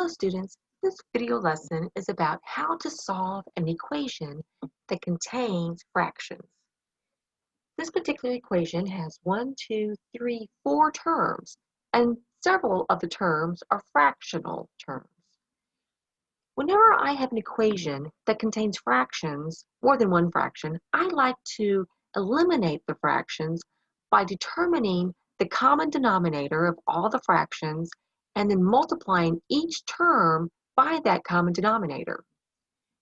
Hello students, this video lesson is about how to solve an equation that contains fractions. This particular equation has 4 terms, and several of the terms are fractional terms. Whenever I have an equation that contains fractions, more than one fraction, I like to eliminate the fractions by determining the common denominator of all the fractions and then multiplying each term by that common denominator.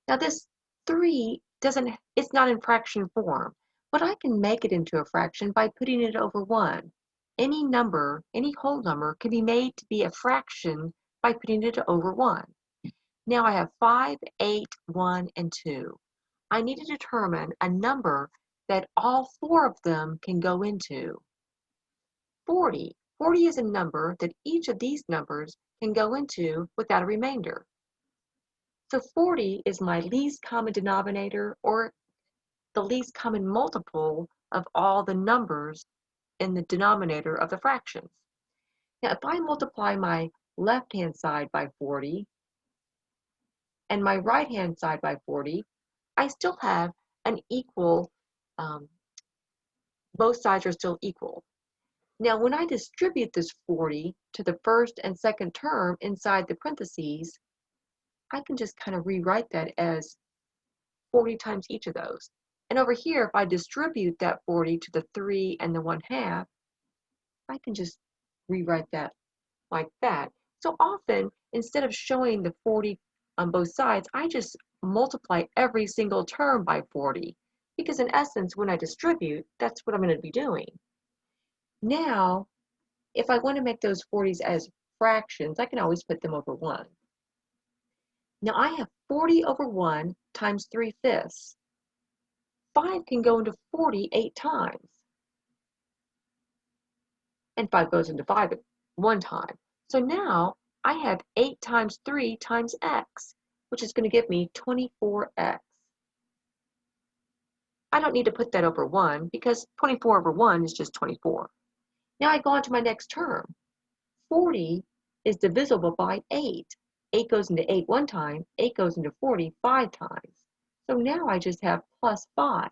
Now this 3 it's not in fraction form, but I can make it into a fraction by putting it over 1. Any number, any whole number, can be made to be a fraction by putting it over 1. Now I have 5, 8, 1, and 2. I need to determine a number that all 4 of them can go into. 40. 40 is a number that each of these numbers can go into without a remainder. So 40 is my least common denominator, or the least common multiple of all the numbers in the denominator of the fractions. Now if I multiply my left-hand side by 40, and my right-hand side by 40, I still have an equal, both sides are still equal. Now, when I distribute this 40 to the first and second term inside the parentheses, I can just kind of rewrite that as 40 times each of those. And over here, if I distribute that 40 to the 3 and the 1/2, I can just rewrite that like that. So often, instead of showing the 40 on both sides, I just multiply every single term by 40, because in essence, when I distribute, that's what I'm going to be doing. Now, if I want to make those 40s as fractions, I can always put them over 1. Now I have 40 over 1 times 3/5. 5 can go into 40 8 times. And 5 goes into 5 at 1 time. So now I have 8 times 3 times x, which is going to give me 24x. I don't need to put that over 1 because 24 over 1 is just 24. Now I go on to my next term. 40 is divisible by 8. 8 goes into 8 1 time, 8 goes into 40 5 times. So now I just have plus 5.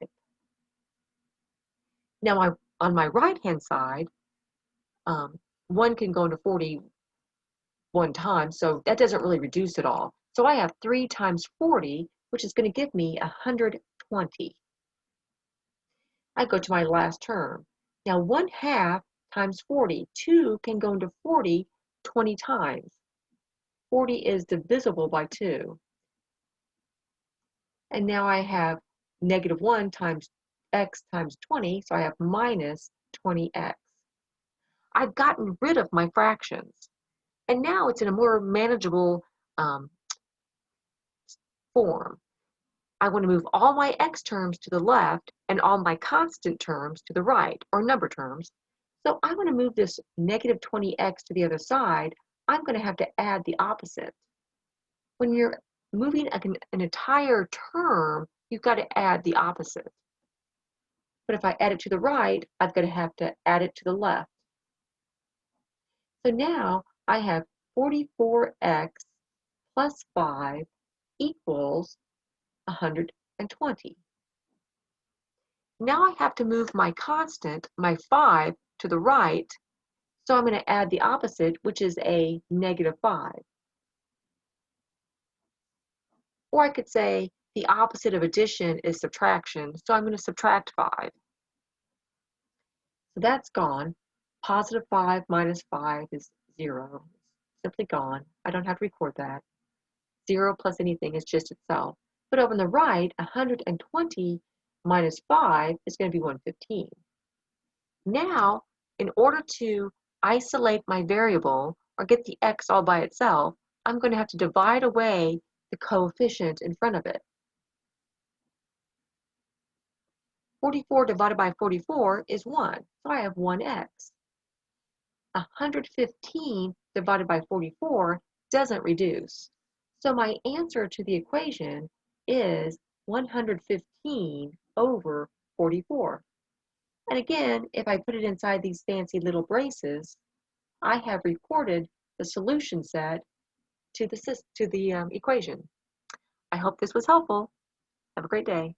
Now on my right-hand side, 1 can go into 40 1 time, so that doesn't really reduce at all. So I have 3 times 40, which is going to give me 120. I go to my last term. Now 1/2 times 40, 2 can go into 40 20 times. 40 is divisible by 2. And now I have -1 times x times 20, so I have minus 20x. I've gotten rid of my fractions. And now it's in a more manageable form. I want to move all my x terms to the left and all my constant terms to the right, or number terms. So I want to move this -20x to the other side. I'm going to have to add the opposite. When you're moving an entire term, you've got to add the opposite. But if I add it to the right, I've got to have to add it to the left. So now I have 44x plus 5 equals 120. Now I have to move my constant, my 5, to the right, so I'm going to add the opposite, which is a -5. Or I could say the opposite of addition is subtraction, so I'm going to subtract 5. So that's gone. Positive 5 minus 5 is 0. It's simply gone. I don't have to record that. 0 plus anything is just itself. But over on the right, 120 minus 5 is going to be 115. Now, in order to isolate my variable or get the x all by itself, I'm going to have to divide away the coefficient in front of it. 44 divided by 44 is 1, so I have 1x. 115 divided by 44 doesn't reduce. So my answer to the equation is 115 over 44. And again, if I put it inside these fancy little braces, I have recorded the solution set to the equation. I hope this was helpful. Have a great day.